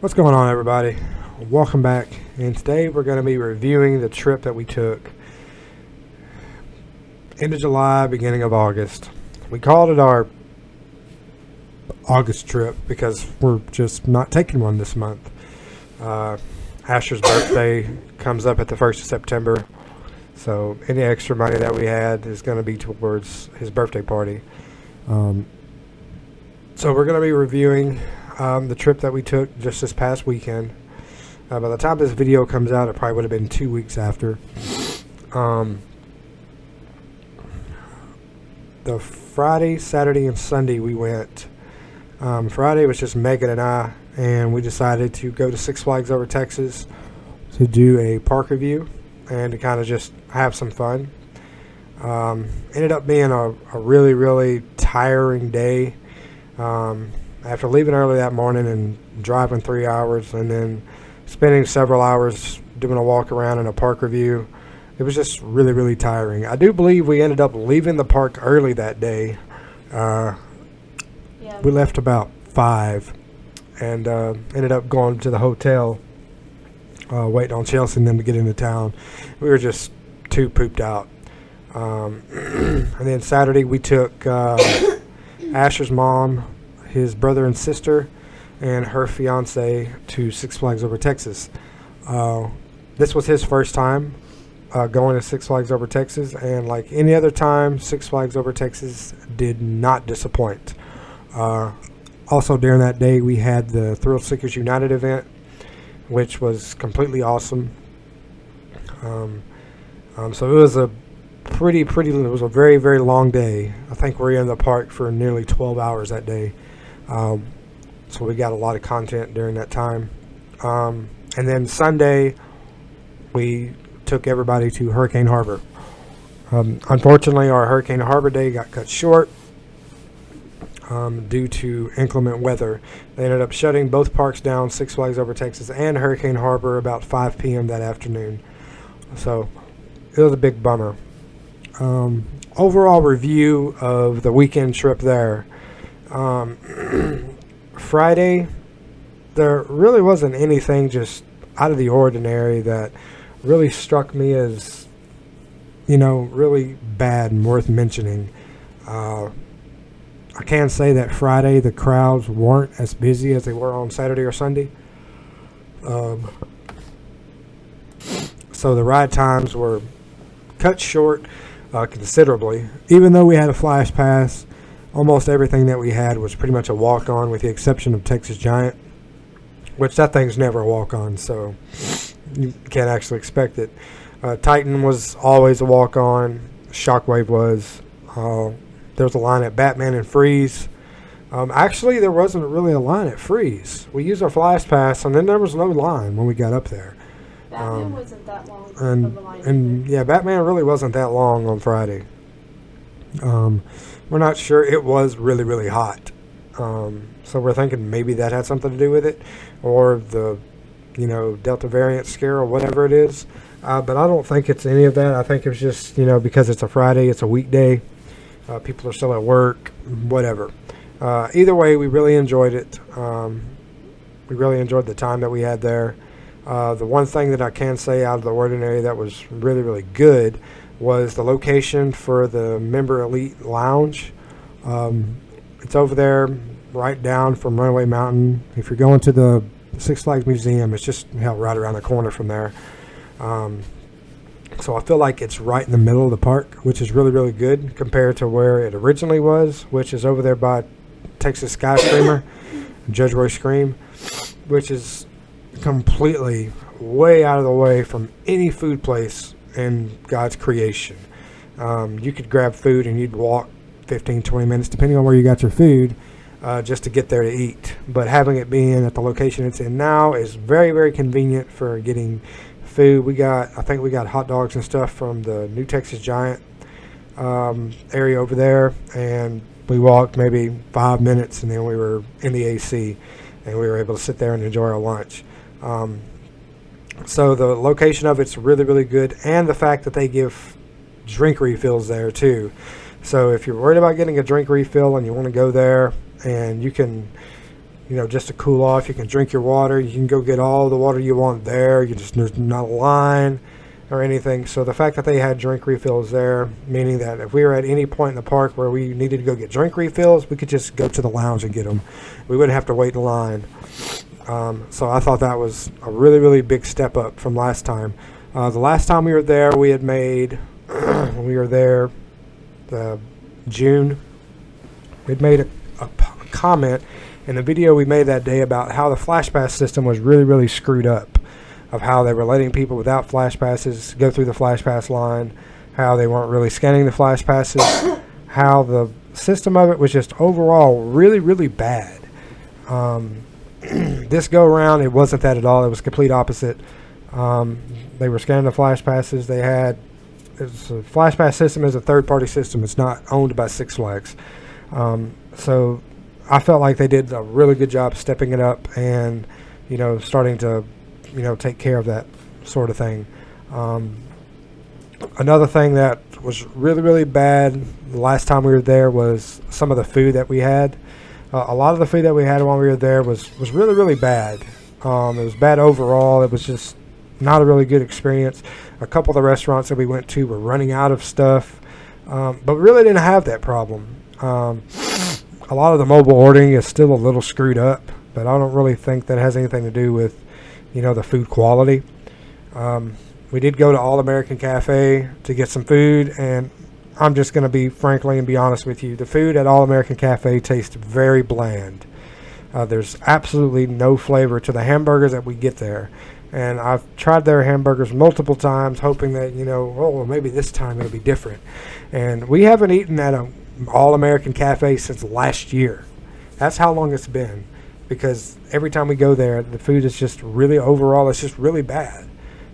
What's going on, everybody? Welcome back. And today we're going to be reviewing the trip that we took end of July, beginning of August. We called it our August trip because we're just not taking one this month. Asher's birthday comes up at the 1st of September, so any extra money that we had is going to be towards his birthday party. So we're going to be reviewing the trip that we took just this past weekend. By the time this video comes out, it probably would have been 2 weeks after. The Friday, Saturday, and Sunday we went. Friday was just Megan and I, and we decided to go to Six Flags Over Texas to do a park review and to kind of just have some fun. Ended up being a really, really tiring day. After leaving early that morning and driving 3 hours and then spending several hours doing a walk around and a park review, it was just really, really tiring. I do believe we ended up leaving the park early that day. We left about 5 and ended up going to the hotel, waiting on Chelsea and them to get into town. We were just too pooped out. And then Saturday we took Asher's mom, his brother and sister, and her fiance to Six Flags Over Texas. This was his first time going to Six Flags Over Texas, and like any other time, Six Flags Over Texas did not disappoint. Also during that day, we had the Thrill Seekers United event, which was completely awesome. So it was a it was a very, very long day. I think we were in the park for nearly 12 hours that day. So we got a lot of content during that time. And then Sunday, we took everybody to Hurricane Harbor. Unfortunately, our Hurricane Harbor day got cut short due to inclement weather. They ended up shutting both parks down, Six Flags Over Texas and Hurricane Harbor, about 5 p.m. that afternoon. So it was a big bummer. Overall review of the weekend trip there. Friday, there really wasn't anything just out of the ordinary that really struck me as, really bad and worth mentioning. I can say that Friday the crowds weren't as busy as they were on Saturday or Sunday. So the ride times were cut short considerably. Even though we had a flash pass, almost everything that we had was pretty much a walk-on, with the exception of Texas Giant, which that thing's never a walk-on, so you can't actually expect it. Titan was always a walk-on. Shockwave was. There was a line at Batman and Freeze. Actually, there wasn't really a line at Freeze. We used our flash pass, and then there was no line when we got up there. Batman wasn't that long of a line. And yeah, Batman really wasn't that long on Friday. We're not sure. It was really, really hot. So we're thinking maybe that had something to do with it, or the, Delta variant scare or whatever it is. But I don't think it's any of that. I think it's just, because it's a Friday, it's a weekday. People are still at work, whatever. Either way, we really enjoyed it. We really enjoyed the time that we had there. The one thing that I can say out of the ordinary that was really, really good was the location for the Member Elite Lounge. It's over there right down from Runaway Mountain. If you're going to the Six Flags Museum, it's just right around the corner from there. So I feel like it's right in the middle of the park, which is really, really good compared to where it originally was, which is over there by Texas Sky Screamer, Judge Roy Scream, which is completely way out of the way from any food place in God's creation. You could grab food and you'd walk 15-20 minutes, depending on where you got your food, just to get there to eat. But having it being at the location it's in now is very, very convenient for getting food. I think we got hot dogs and stuff from the new Texas Giant area over there, and we walked maybe 5 minutes, and then we were in the AC, and we were able to sit there and enjoy our lunch. So the location of it's really, really good, and the fact that they give drink refills there too. So if you're worried about getting a drink refill and you want to go there, and you can, just to cool off. You can drink your water. You can go get all the water you want there. There's not a line or anything. So the fact that they had drink refills there, meaning that if we were at any point in the park where we needed to go get drink refills, we could just go to the lounge and get them. We wouldn't have to wait in line. So I thought that was a really, really big step up from last time. The last time we were there, we had made, when we were there, June, we'd made a comment in the video we made that day about how the Flash Pass system was really, really screwed up, of how they were letting people without Flash Passes go through the Flash Pass line, how they weren't really scanning the Flash Passes, how the system of it was just overall really, really bad. This go around, it wasn't that at all. It was complete opposite. They were scanning the Flash Passes. The Flash Pass system is a third-party system. It's not owned by Six Flags. So I felt like they did a really good job stepping it up and, starting to, take care of that sort of thing. Another thing that was really, really bad the last time we were there was some of the food that we had. A lot of the food that we had while we were there was really, really bad. It was bad overall. It was just not a really good experience. A couple of the restaurants that we went to were running out of stuff, but we really didn't have that problem. A lot of the mobile ordering is still a little screwed up, but I don't really think that has anything to do with, the food quality. We did go to All American Cafe to get some food, and I'm just going to be frankly and be honest with you. The food at All American Cafe tastes very bland. There's absolutely no flavor to the hamburgers that we get there. And I've tried their hamburgers multiple times, hoping that, maybe this time it'll be different. And we haven't eaten at an All-American Cafe since last year. That's how long it's been. Because every time we go there, the food is just really, overall, it's just really bad.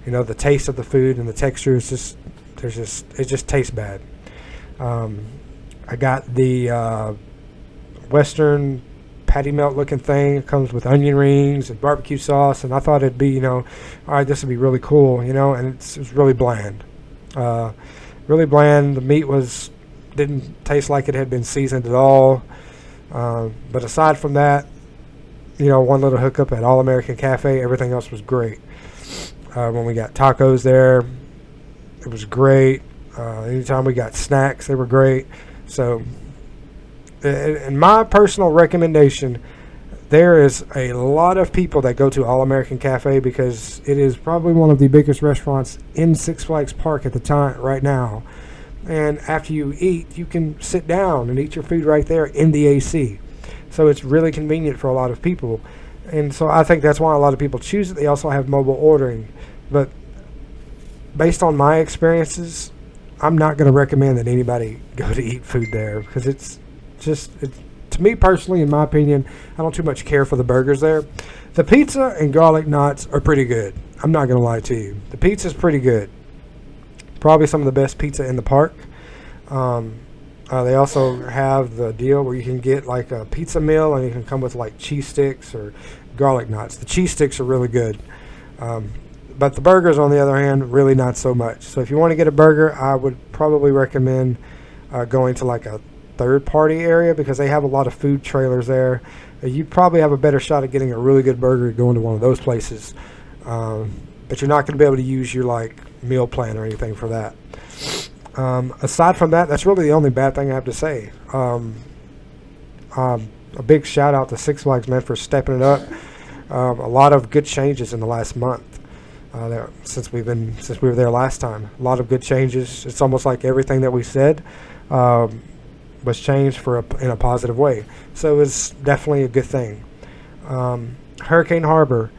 The taste of the food and the texture is it just tastes bad. I got the Western patty melt looking thing. It comes with onion rings and barbecue sauce, and I thought it'd be, all right, this would be really cool, and it was really bland. Really bland. The meat didn't taste like it had been seasoned at all. But aside from that, one little hookup at All American Cafe, everything else was great. When we got tacos there, it was great. Anytime we got snacks, they were great. So, in my personal recommendation, there is a lot of people that go to All American Cafe because it is probably one of the biggest restaurants in Six Flags Park at the time right now. And after you eat, you can sit down and eat your food right there in the AC. So it's really convenient for a lot of people. And so I think that's why a lot of people choose it. They also have mobile ordering. But based on my experiences, I'm not going to recommend that anybody go to eat food there because it's to me personally, in my opinion, I don't too much care for the burgers there. The pizza and garlic knots are pretty good. I'm not going to lie to you. The pizza's pretty good. Probably some of the best pizza in the park. They also have the deal where you can get like a pizza meal and you can come with like cheese sticks or garlic knots. The cheese sticks are really good. But the burgers, on the other hand, really not so much. So if you want to get a burger, I would probably recommend going to like a third-party area because they have a lot of food trailers there. You probably have a better shot at getting a really good burger going to one of those places. But you're not going to be able to use your like meal plan or anything for that. Aside from that, that's really the only bad thing I have to say. A big shout out to Six Flags, man, for stepping it up. A lot of good changes in the last month. Since we were there last time, a lot of good changes. It's almost like everything that we said was changed in a positive way. So it's definitely a good thing. Hurricane Harbor,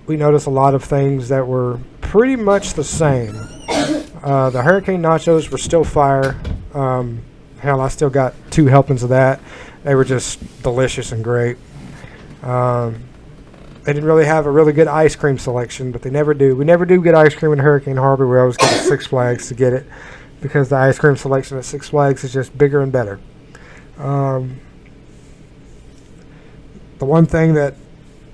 we noticed a lot of things that were pretty much the same. The hurricane nachos were still fire. Hell, I still got 2 helpings of that. They were just delicious and great. They didn't really have a really good ice cream selection, but they never do. We never do get ice cream in Hurricane Harbor. We always go to Six Flags to get it because the ice cream selection at Six Flags is just bigger and better. The one thing that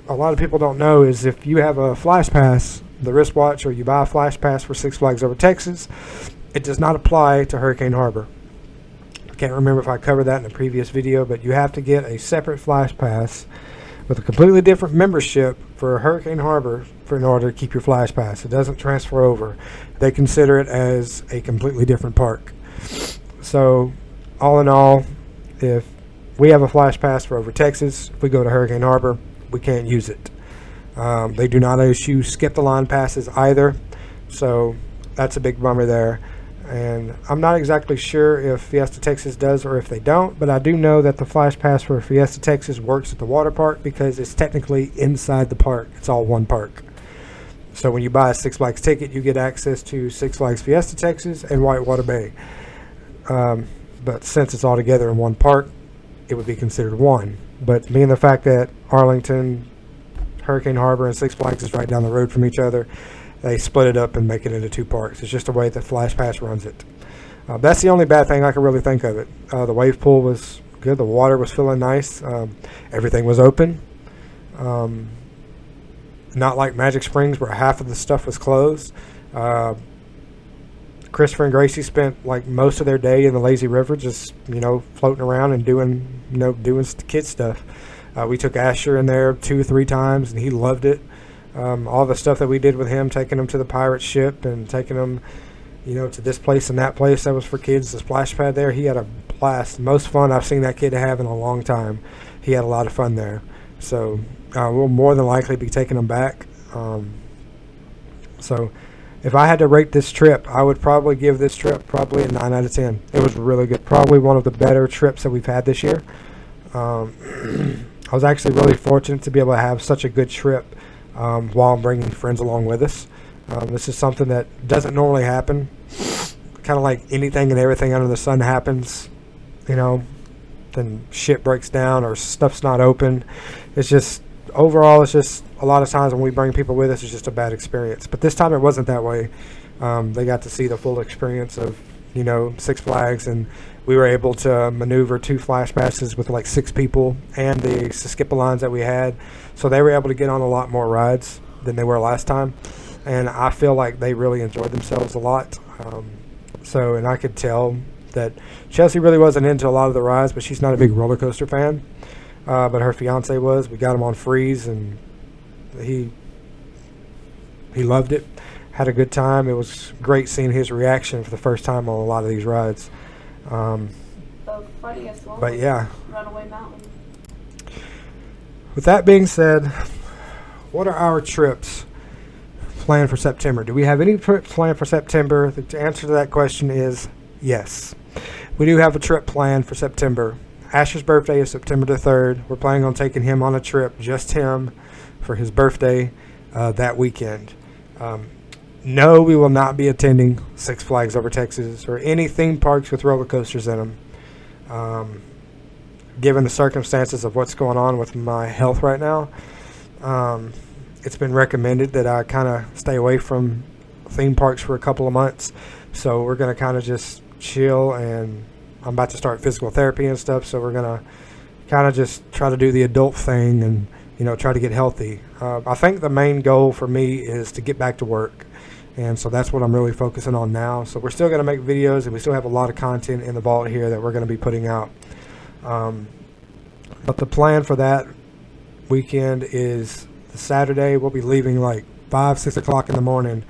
a lot of people don't know is if you have a Flash Pass, the wristwatch, or you buy a Flash Pass for Six Flags Over Texas, it does not apply to Hurricane Harbor. can't remember if I covered that in a previous video, but you have to get a separate Flash Pass with a completely different membership for Hurricane Harbor in order to keep your Flash Pass. It doesn't transfer over. They consider it as a completely different park. So, all in all, if we have a Flash Pass for over Texas, if we go to Hurricane Harbor, we can't use it. They do not issue skip the line passes either, so that's a big bummer there. And I'm not exactly sure if Fiesta Texas does or if they don't, but I do know that the Flash Pass for Fiesta Texas works at the water park because it's technically inside the park. It's all one park. So when you buy a Six Flags ticket, you get access to Six Flags Fiesta Texas and Whitewater Bay. But since it's all together in one park, it would be considered one. But being the fact that Arlington, Hurricane Harbor, and Six Flags is right down the road from each other, they split it up and make it into two parks. It's just the way that Flash Pass runs it. That's the only bad thing I can really think of it. The wave pool was good. The water was feeling nice. Everything was open. Not like Magic Springs where half of the stuff was closed. Christopher and Gracie spent like most of their day in the lazy river, just floating around and doing kid stuff. We took Asher in there 2 or 3 times, and he loved it. All the stuff that we did with him, taking him to the pirate ship and taking him, to this place and that place that was for kids, the splash pad there, he had a blast. Most fun I've seen that kid have in a long time. He had a lot of fun there. So we'll more than likely be taking him back. So if I had to rate this trip, I would probably give this trip probably a 9 out of 10. It was really good. Probably one of the better trips that we've had this year. I was actually really fortunate to be able to have such a good trip while bringing friends along with us. This is something that doesn't normally happen. Kind of like anything and everything under the sun happens, then shit breaks down or stuff's not open. It's just, overall, it's just a lot of times when we bring people with us, it's just a bad experience. But this time it wasn't that way. They got to see the full experience of, Six Flags, and we were able to maneuver 2 Flash Passes with like 6 people and the skip lines that we had. So they were able to get on a lot more rides than they were last time. And I feel like they really enjoyed themselves a lot. And I could tell that Chelsea really wasn't into a lot of the rides, but she's not a big roller coaster fan. But her fiance was. We got him on Freeze, and he loved it. Had a good time. It was great seeing his reaction for the first time on a lot of these rides. The funniest one But yeah. Runaway Mountain. With that being said, what are our trips planned for September? Do we have any trips planned for September? The answer to that question is yes. We do have a trip planned for September. Asher's birthday is September the 3rd. We're planning on taking him on a trip, just him, for his birthday that weekend. No, we will not be attending Six Flags Over Texas or any theme parks with roller coasters in them. Given the circumstances of what's going on with my health right now, it's been recommended that I kind of stay away from theme parks for a couple of months. So we're going to kind of just chill, and I'm about to start physical therapy and stuff. So we're going to kind of just try to do the adult thing and, try to get healthy. I think the main goal for me is to get back to work. And so that's what I'm really focusing on now. So we're still going to make videos, and we still have a lot of content in the vault here that we're going to be putting out. But the plan for that weekend is the Saturday. We'll be leaving like 5-6 o'clock in the morning,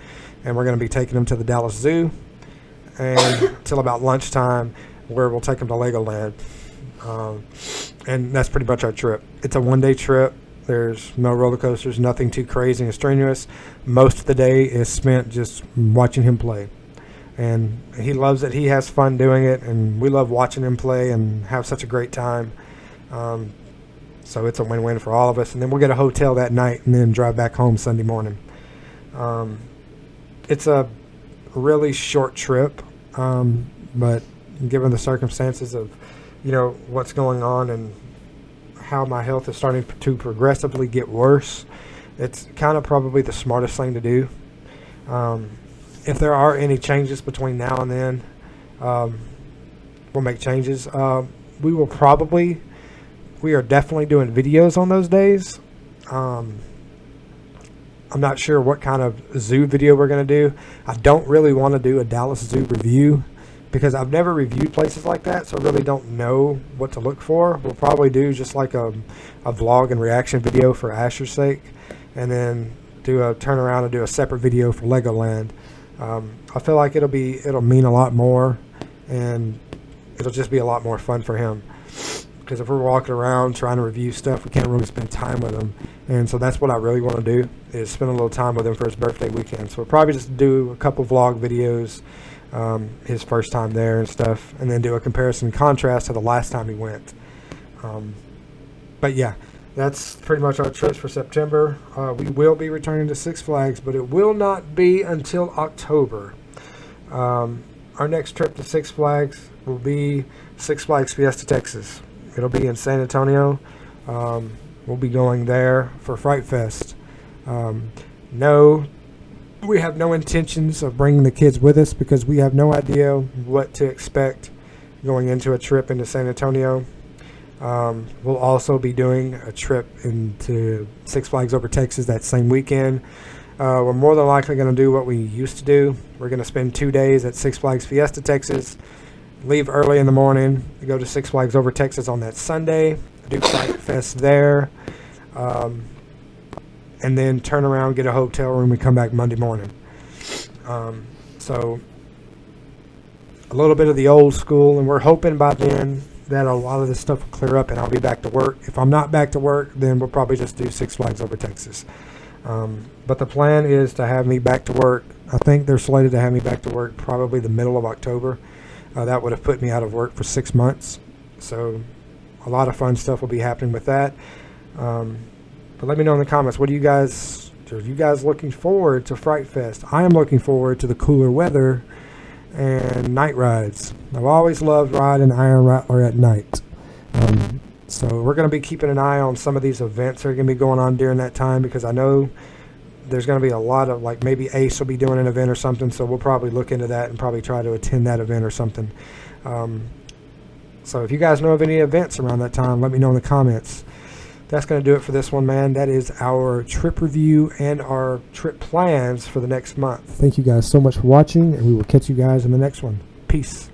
and we're going to be taking them to the Dallas Zoo and till about lunchtime, where we'll take them to Legoland. And that's pretty much our trip. It's a one-day trip. There's no roller coasters, nothing too crazy and strenuous. Most of the day is spent just watching him play. And he loves it. He has fun doing it, and we love watching him play and have such a great time. So it's a win-win for all of us. And then we'll get a hotel that night and then drive back home Sunday morning. It's a really short trip, but given the circumstances of, what's going on and how my health is starting to progressively get worse, it's kind of probably the smartest thing to do. If there are any changes between now and then, we'll make changes. We are definitely doing videos on those days. I'm not sure what kind of zoo video we're going to do. I don't really want to do a Dallas Zoo review because I've never reviewed places like that, so I really don't know what to look for. We'll probably do just like a vlog and reaction video for Asher's sake, and then turn around and do a separate video for Legoland. I feel like it'll mean a lot more, and it'll just be a lot more fun for him. Because if we're walking around trying to review stuff, we can't really spend time with him. And so that's what I really want to do, is spend a little time with him for his birthday weekend. So we'll probably just do a couple vlog videos, his first time there and stuff, and then do a comparison and contrast to the last time he went. But yeah, that's pretty much our trips for September. We will be returning to Six Flags, but it will not be until October. Our next trip to Six Flags will be Six Flags Fiesta, Texas. It'll be in San Antonio. We'll be going there for Fright Fest. No, we have no intentions of bringing the kids with us because we have no idea what to expect going into a trip into San Antonio. We'll also be doing a trip into Six Flags Over Texas that same weekend. We're more than likely going to do what we used to do. We're going to spend 2 days at Six Flags Fiesta, Texas. Leave early in the morning, go to Six Flags Over Texas on that Sunday, do Fright Fest there, and then turn around, get a hotel room, and come back Monday morning. So a little bit of the old school, and we're hoping by then that a lot of this stuff will clear up and I'll be back to work. If I'm not back to work, then we'll probably just do Six Flags Over Texas. But the plan is to have me back to work. I think they're slated to have me back to work probably the middle of October. That would have put me out of work for 6 months. So a lot of fun stuff will be happening with that. But let me know in the comments, are you guys looking forward to Fright Fest? I am looking forward to the cooler weather and night rides. I've always loved riding Iron Rattler at night. So we're going to be keeping an eye on some of these events that are going to be going on during that time, because I know there's going to be a lot of, like, maybe Ace will be doing an event or something, so we'll probably look into that and probably try to attend that event or something. So if you guys know of any events around that time, let me know in the comments. That's going to do it for this one, man. That is our trip review and our trip plans for the next month. Thank you guys so much for watching, and we will catch you guys in the next one. Peace.